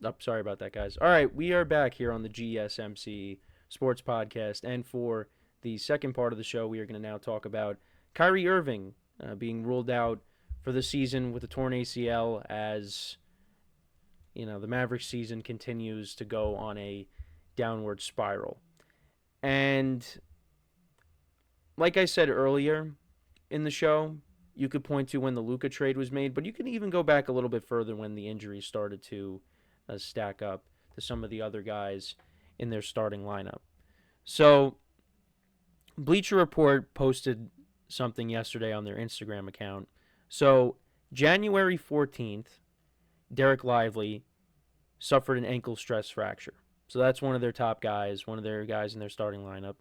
Oh, sorry about that, guys. All right, we are back here on the GSMC Sports Podcast, and for the second part of the show, we are going to now talk about Kyrie Irving being ruled out for the season with a torn ACL as the Mavericks season continues to go on a downward spiral. And like I said earlier in the show, you could point to when the Luka trade was made, but you can even go back a little bit further when the injuries started to stack up to some of the other guys in their starting lineup. So, Bleacher Report posted something yesterday on their Instagram account. So, January 14th, Derek Lively suffered an ankle stress fracture. So, that's one of their top guys, one of their guys in their starting lineup.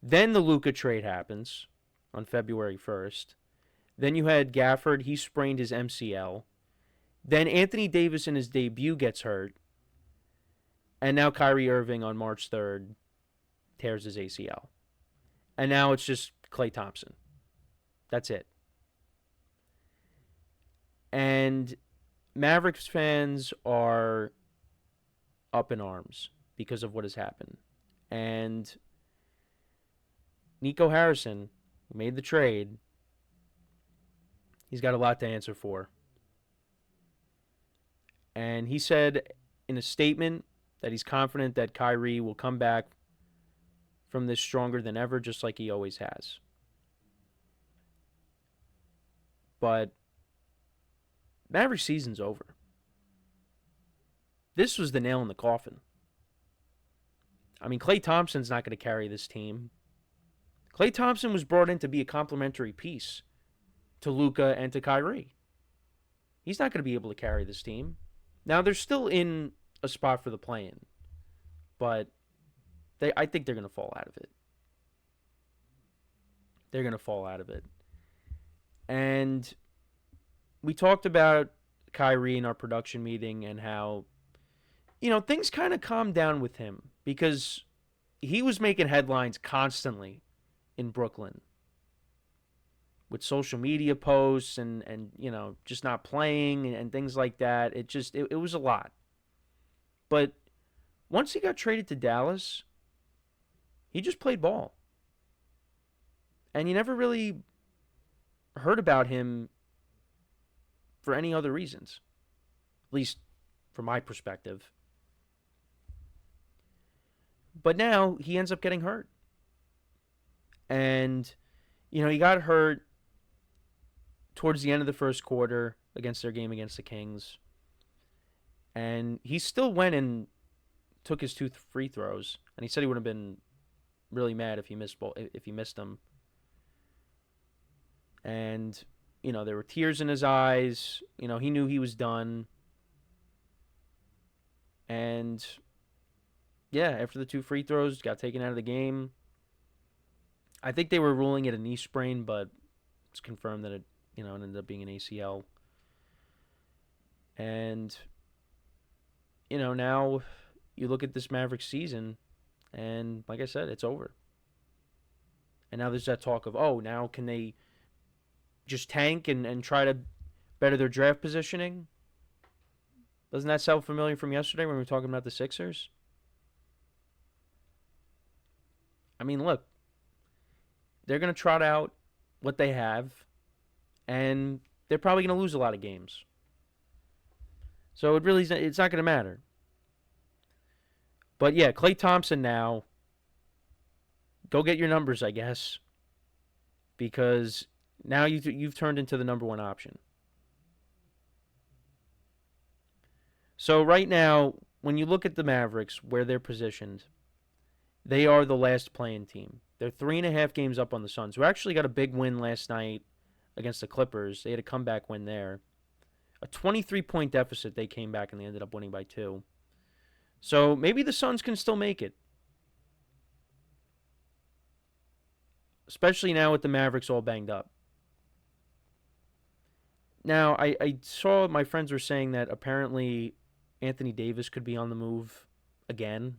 Then the Luka trade happens on February 1st. Then you had Gafford, he sprained his MCL. Then Anthony Davis in his debut gets hurt. And now Kyrie Irving on March 3rd tears his ACL. And now it's just Klay Thompson. That's it. And Mavericks fans are up in arms because of what has happened. And Nico Harrison, who made the trade, he's got a lot to answer for. And he said in a statement that he's confident that Kyrie will come back from this stronger than ever, just like he always has. But Maverick season's over. This was the nail in the coffin. I mean, Klay Thompson's not going to carry this team. Klay Thompson was brought in to be a complementary piece to Luka and to Kyrie. He's not going to be able to carry this team. Now, they're still in a spot for the play-in, but I think they're going to fall out of it. They're going to fall out of it. And we talked about Kyrie in our production meeting and how, things kind of calmed down with him because he was making headlines constantly in Brooklyn with social media posts and just not playing and things like that. It was a lot. But once he got traded to Dallas, he just played ball. And you never really heard about him for any other reasons, at least from my perspective. But now he ends up getting hurt. And, he got hurt towards the end of the first quarter against their game against the Kings. And he still went and took his 2 free throws. And he said he would have been really mad if he missed them. And, there were tears in his eyes. He knew he was done. And, yeah, after the 2 free throws, got taken out of the game. I think they were ruling it a knee sprain, but it's confirmed that it ended up being an ACL. And, now you look at this Mavericks season, and like I said, it's over. And now there's that talk of, now can they just tank and try to better their draft positioning? Doesn't that sound familiar from yesterday when we were talking about the Sixers? I mean, look, they're going to trot out what they have, and they're probably going to lose a lot of games. So it's not going to matter. But yeah, Klay Thompson now, go get your numbers, I guess, because now you've turned into the number one option. So right now, when you look at the Mavericks, where they're positioned, they are the last playing team. They're 3.5 games up on the Suns, who actually got a big win last night against the Clippers. They had a comeback win there. A 23-point deficit, they came back and they ended up winning by 2. So maybe the Suns can still make it. Especially now with the Mavericks all banged up. Now, I saw my friends were saying that apparently Anthony Davis could be on the move again.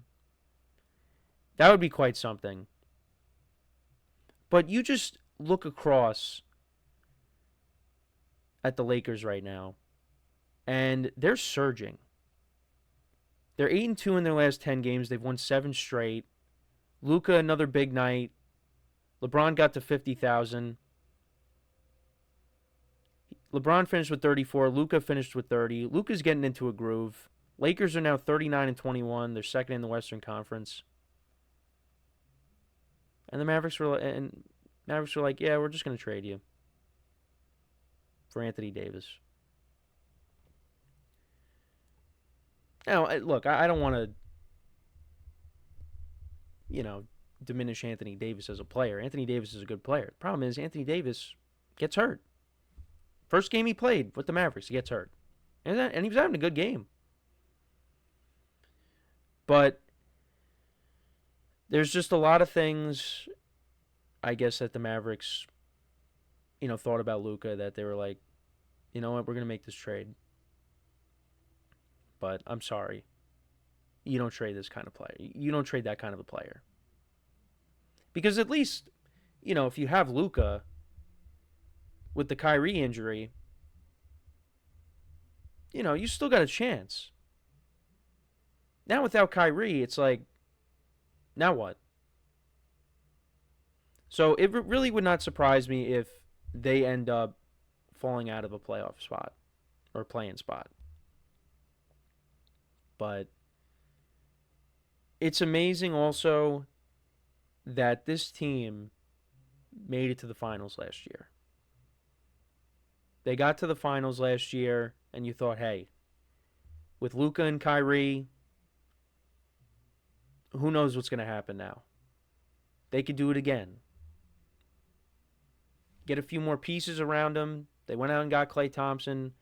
That would be quite something. But you just look across at the Lakers right now, and they're surging. They're 8-2 in their last 10 games. They've won 7 straight. Luka, another big night. LeBron got to 50,000. LeBron finished with 34. Luka finished with 30. Luka's getting into a groove. Lakers are now 39-21. They're second in the Western Conference. And the Mavericks were like, yeah, we're just going to trade you for Anthony Davis. Now, look, I don't want to, diminish Anthony Davis as a player. Anthony Davis is a good player. The problem is Anthony Davis gets hurt. First game he played with the Mavericks, he gets hurt. And he was having a good game. But there's just a lot of things, I guess, that the Mavericks, thought about Luka that they were like, you know what, we're going to make this trade. But I'm sorry. You don't trade this kind of player. You don't trade that kind of a player. Because at least, if you have Luka with the Kyrie injury, you still got a chance. Now without Kyrie, it's like, now what? So it really would not surprise me if they end up falling out of a playoff spot or play-in spot. But it's amazing also that this team made it to the finals last year. They got to the finals last year, and you thought, hey, with Luka and Kyrie, who knows what's going to happen now? They could do it again. Get a few more pieces around them. They went out and got Klay Thompson.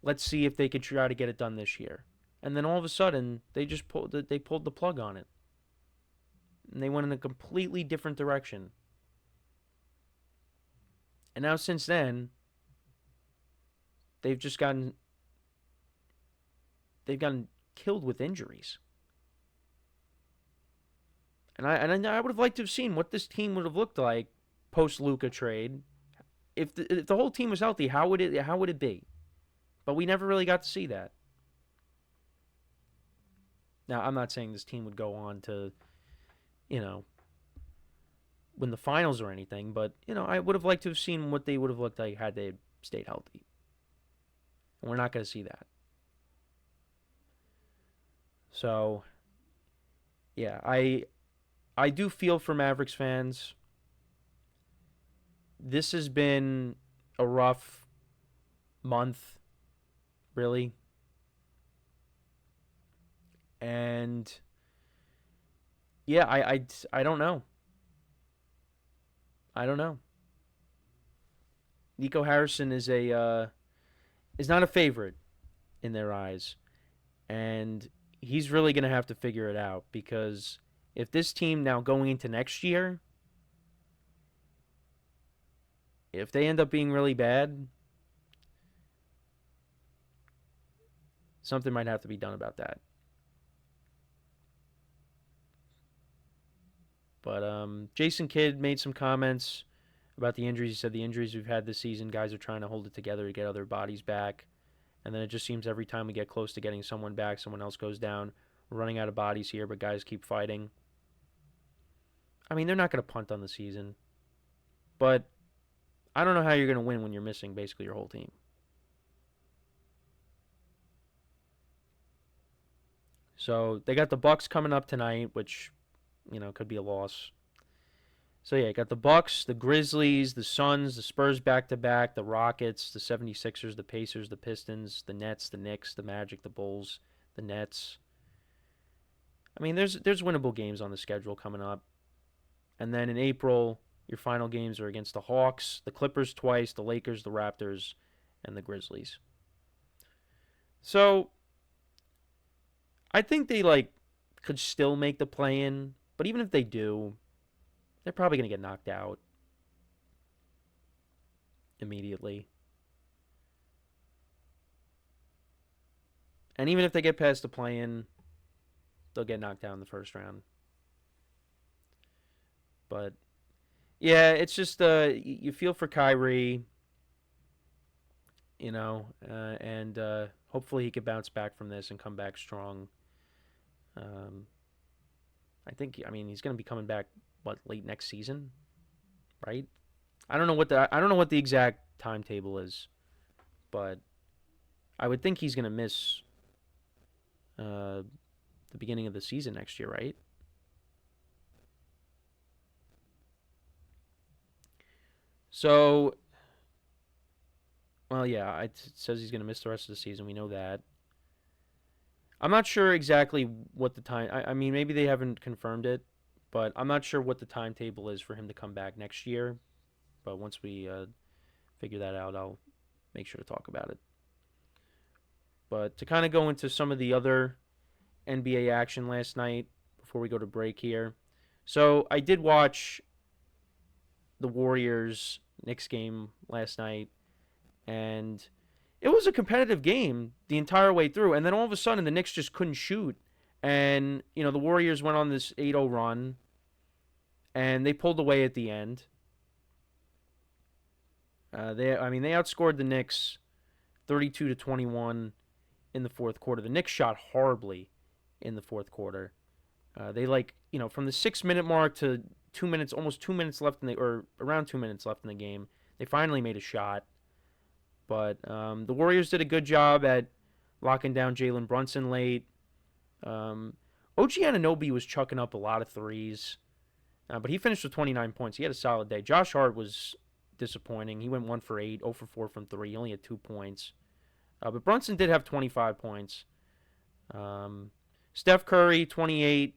Let's see if they could try to get it done this year. And then all of a sudden, they pulled the plug on it. And they went in a completely different direction. And now since then, they've gotten killed with injuries. And I would have liked to have seen what this team would have looked like post Luka trade. If the whole team was healthy, how would it be? But we never really got to see that. Now, I'm not saying this team would go on to, win the finals or anything, but, I would have liked to have seen what they would have looked like had they stayed healthy. And we're not going to see that. So, yeah, I do feel for Mavericks fans. This has been a rough month, really. And yeah, I don't know. I don't know. Nico Harrison is not a favorite in their eyes, and he's really going to have to figure it out, because if this team now going into next year, if they end up being really bad, something might have to be done about that. But Jason Kidd made some comments about the injuries. He said the injuries we've had this season, guys are trying to hold it together to get other bodies back. And then it just seems every time we get close to getting someone back, someone else goes down. We're running out of bodies here, but guys keep fighting. I mean, they're not going to punt on the season. But I don't know how you're going to win when you're missing basically your whole team. So they got the Bucks coming up tonight, which, could be a loss. So yeah, got the Bucks, the Grizzlies, the Suns, the Spurs back-to-back, the Rockets, the 76ers, the Pacers, the Pistons, the Nets, the Knicks, the Magic, the Bulls, the Nets. I mean, there's winnable games on the schedule coming up. And then in April, your final games are against the Hawks, the Clippers twice, the Lakers, the Raptors, and the Grizzlies. So I think they could still make the play-in, but even if they do, they're probably going to get knocked out immediately. And even if they get past the play-in, they'll get knocked out in the first round. But yeah, it's just you feel for Kyrie, and hopefully he could bounce back from this and come back strong. Um, I mean, he's going to be coming back late next season, right? I don't know what the exact timetable is, but I would think he's going to miss uh, the beginning of the season next year, right? So, well, yeah, it says he's going to miss the rest of the season. We know that. I'm not sure exactly what the time. I mean, maybe they haven't confirmed it, but I'm not sure what the timetable is for him to come back next year. But once we figure that out, I'll make sure to talk about it. But to kind of go into some of the other NBA action last night before we go to break here. So I did watch the Warriors Knicks game last night, and it was a competitive game the entire way through. And then all of a sudden, the Knicks just couldn't shoot, and the Warriors went on this 8-0 run, and they pulled away at the end. They outscored the Knicks 32-21 in the fourth quarter. The Knicks shot horribly in the fourth quarter. They from the 6 minute mark to 2 minutes, almost 2 minutes left or around 2 minutes left in the game, they finally made a shot. But the Warriors did a good job at locking down Jalen Brunson late. OG Anunoby was chucking up a lot of threes, but he finished with 29 points. He had a solid day. Josh Hart was disappointing. He went 1 for 8, 0 for 4 from 3. He only had 2 points. But Brunson did have 25 points. Steph Curry, 28.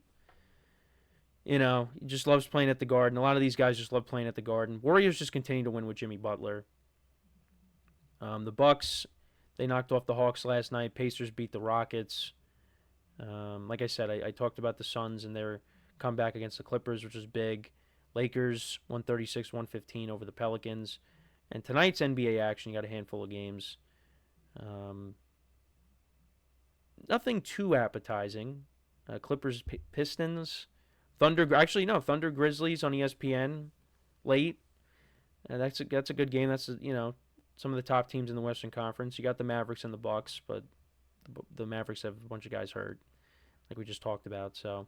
He just loves playing at the Garden. A lot of these guys just love playing at the Garden. Warriors just continue to win with Jimmy Butler. The Bucks, they knocked off the Hawks last night. Pacers beat the Rockets. Like I said, I talked about the Suns and their comeback against the Clippers, which was big. Lakers 136-115 over the Pelicans. And tonight's NBA action, you got a handful of games. Nothing too appetizing. Clippers Pistons. Thunder Grizzlies on ESPN late. That's a good game. That's some of the top teams in the Western Conference. You got the Mavericks and the Bucks, but the Mavericks have a bunch of guys hurt, like we just talked about. So,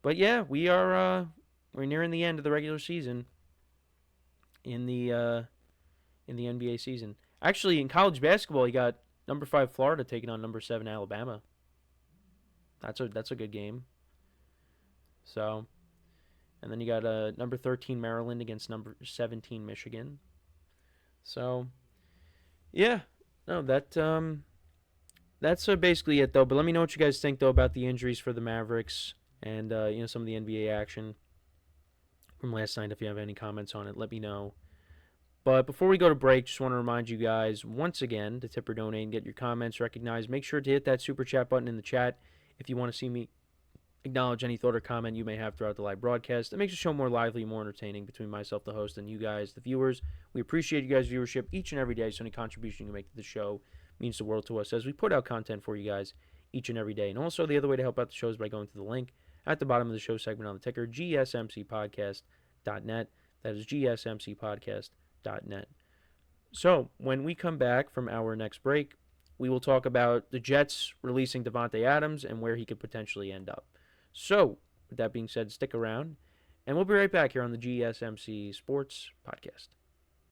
but yeah, we're nearing the end of the regular season in the NBA season. Actually, in college basketball, you got number 5 Florida taking on number 7 Alabama. That's a good game. So, and then you got number 13 Maryland against number 17 Michigan. So, yeah, no, that's basically it though. But let me know what you guys think though about the injuries for the Mavericks and some of the NBA action from last night. If you have any comments on it, let me know. But before we go to break, just want to remind you guys once again to tip or donate and get your comments recognized. Make sure to hit that super chat button in the chat if you want to see me acknowledge any thought or comment you may have throughout the live broadcast. It makes the show more lively, more entertaining between myself, the host, and you guys, the viewers. We appreciate you guys' viewership each and every day, so any contribution you make to the show means the world to us as we put out content for you guys each and every day. And also, the other way to help out the show is by going to the link at the bottom of the show segment on the ticker, GSMCPodcast.net. That is GSMCPodcast.net. So, when we come back from our next break, we will talk about the Jets releasing Devontae Adams and where he could potentially end up. So, with that being said, stick around, and we'll be right back here on the GSMC Sports Podcast.